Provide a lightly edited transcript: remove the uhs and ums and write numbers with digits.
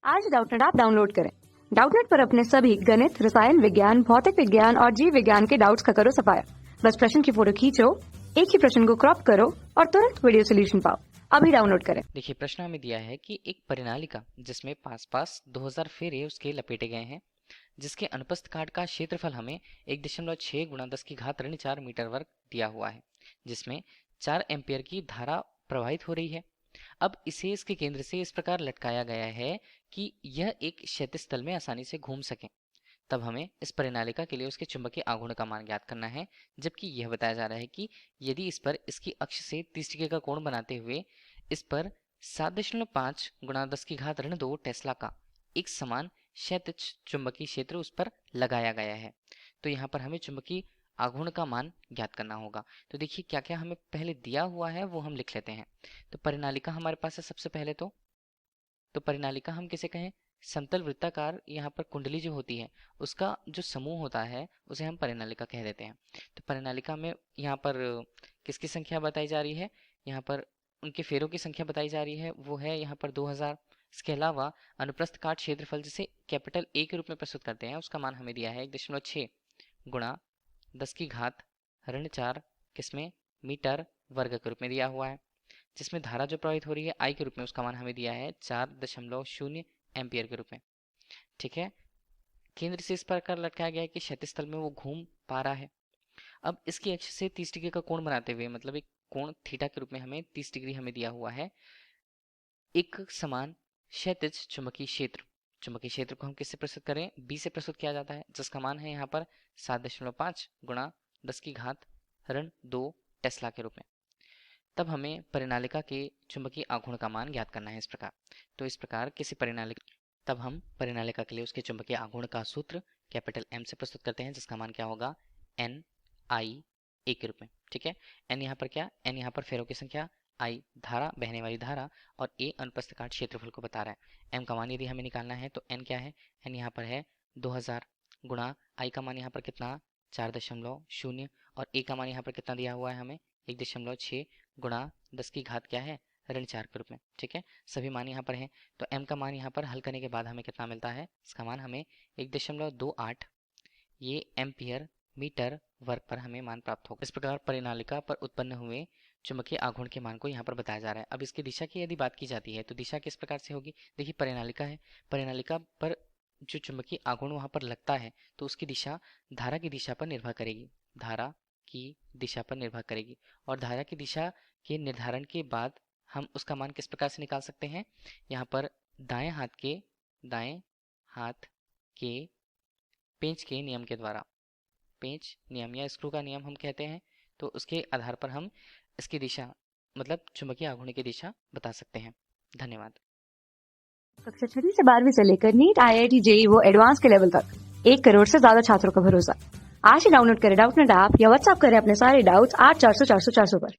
आज Doubtnut app download करें। Doubtnut पर अपने सभी गणित, रसायन विज्ञान, भौतिक विज्ञान और जीव विज्ञान के डाउट्स का करो सफाया। बस प्रश्न की फोटो खींचो, एक ही प्रश्न को क्रॉप करो और तुरंत वीडियो सोल्यूशन पाओ। अभी डाउनलोड करें। देखिए, प्रश्न हमें दिया है कि एक परिनालिका जिसमें पास पास 2000 फेरे उसके लपेटे गए हैं, जिसके अनुप्रस्थ काट का क्षेत्रफल हमें 1.6 गुणा 10 की घात ऋण 4 मीटर वर्ग दिया हुआ है, जिसमें 4 एम्पियर की धारा प्रवाहित हो रही है। अब इसे इसके केंद्र से इस प्रकार लटकाया गया है कि यह एक क्षैतिज तल में आसानी से घूम सके। तब हमें इस परिनालिका के लिए उसके चुंबकीय आघूर्ण का मान ज्ञात करना है, जबकि यह बताया जा रहा है कि यदि इस पर इसकी अक्ष से 30 डिग्री का कोण बनाते हुए इस पर 7.5 गुणा 10 की घात ऋण 2 टेस्ला का एक समान क्षैतिज चुंबकीय क्षेत्र उस पर लगाया गया है, तो यहाँ पर हमें चुंबकीय आघूर्ण का मान ज्ञात करना होगा। तो देखिए, क्या क्या हमें पहले दिया हुआ है वो हम लिख लेते हैं। तो परिनालिका हमारे पास है सबसे पहले तो परिनालिका हम किसे कहें? समतल वृत्ताकार यहाँ पर कुंडली जो होती है उसका जो समूह होता है उसे हम परिनालिका कह देते हैं। तो परिनालिका में यहाँ पर किसकी संख्या बताई जा रही है? यहाँ पर उनके फेरों की संख्या बताई जा रही है, वो है यहाँ पर 2000। इसके अलावा अनुप्रस्थ काट क्षेत्रफल जिसे कैपिटल ए के रूप में प्रस्तुत करते हैं, उसका मान हमें दिया है 1.6 गुणा 10 की घात ऋण 4 किसमें मीटर वर्ग के रूप में दिया हुआ है, जिसमें धारा जो प्रवाहित हो रही है आई के रूप में, उसका मान हमें दिया है 4.0 एम्पियर के रूप में। ठीक है, केंद्र से इस प्रकार लटकाया गया है कि क्षैतिज तल में वो घूम पा रहा है। अब इसकी अक्ष से 30 डिग्री का कोण बनाते हुए, मतलब एक कोण थीटा के रूप में हमें 30 डिग्री हमें दिया हुआ है, एक समान क्षैतिज चुंबकीय क्षेत्र को हम किससे प्रस्तुत करें? बी से प्रस्तुत किया जाता है, जिसका मान है यहाँ पर 7.5 गुणा 10 की घात ऋण 2 टेस्ला के रूप में। तब हमें परिनालिका के चुंबकीय आघूर्ण का मान ज्ञात करना है इस प्रकार। तो इस प्रकार किसी परिनालिका तब हम परिनालिका के लिए उसके चुंबकीय आघूर्ण का सूत्र कैपिटल एम से प्रस्तुत करते हैं, जिसका मान क्या होगा? एन आई ए के रूप में। ठीक है, एन यहाँ पर क्या? एन यहाँ पर फेरों की संख्या, आई धारा, बहने वाली धारा, और ए अनुप्रस्थ काट क्षेत्रफल को बता रहा है। एम का मान यदि हमें निकालना है तो एन क्या है? एन यहाँ पर है 2000 गुणा आई का मान यहाँ पर कितना? 4.0, और ए का मान यहाँ पर कितना दिया हुआ है हमें? 1.6 गुणा 10 की घात क्या है? ऋण 4 के रूप में। ठीक है, सभी मान यहाँ पर हैं। तो m का मान यहाँ पर हल करने के बाद हमें कितना मिलता है? इसका मान हमें 1.28 ये एम्पियर मीटर वर्ग पर हमें मान प्राप्त होगा। इस प्रकार परिनालिका पर उत्पन्न हुए चुंबकीय आघूर्ण के मान को यहाँ पर बताया जा रहा है। अब इसकी दिशा की यदि बात की जाती है तो दिशा किस प्रकार से होगी? देखिए, परिनालिका है, परिनालिका पर जो चुंबकीय आघूर्ण वहाँ पर लगता है तो उसकी दिशा धारा की दिशा पर निर्भर करेगी, धारा की दिशा पर निर्भर करेगी। और धारा की दिशा के निर्धारण के बाद हम उसका मान किस प्रकार से निकाल सकते हैं? यहाँ पर दाएं हाथ के पेंच के नियम के द्वारा, पेंच नियम या स्क्रू का नियम हम कहते हैं, तो उसके आधार पर हम इसकी दिशा मतलब चुंबकीय आघूर्ण की दिशा बता सकते हैं। धन्यवाद। कक्षा 6 से 12वीं से लेकर नीट, IIT, JEE वो एडवांस के लेवल तक 1 करोड़ से ज्यादा छात्रों का भरोसा। आज ही डाउनलोड करें डाउटनेट ऐप या व्हाट्सएप करें अपने सारे डाउट्स 8400 400 400 पर।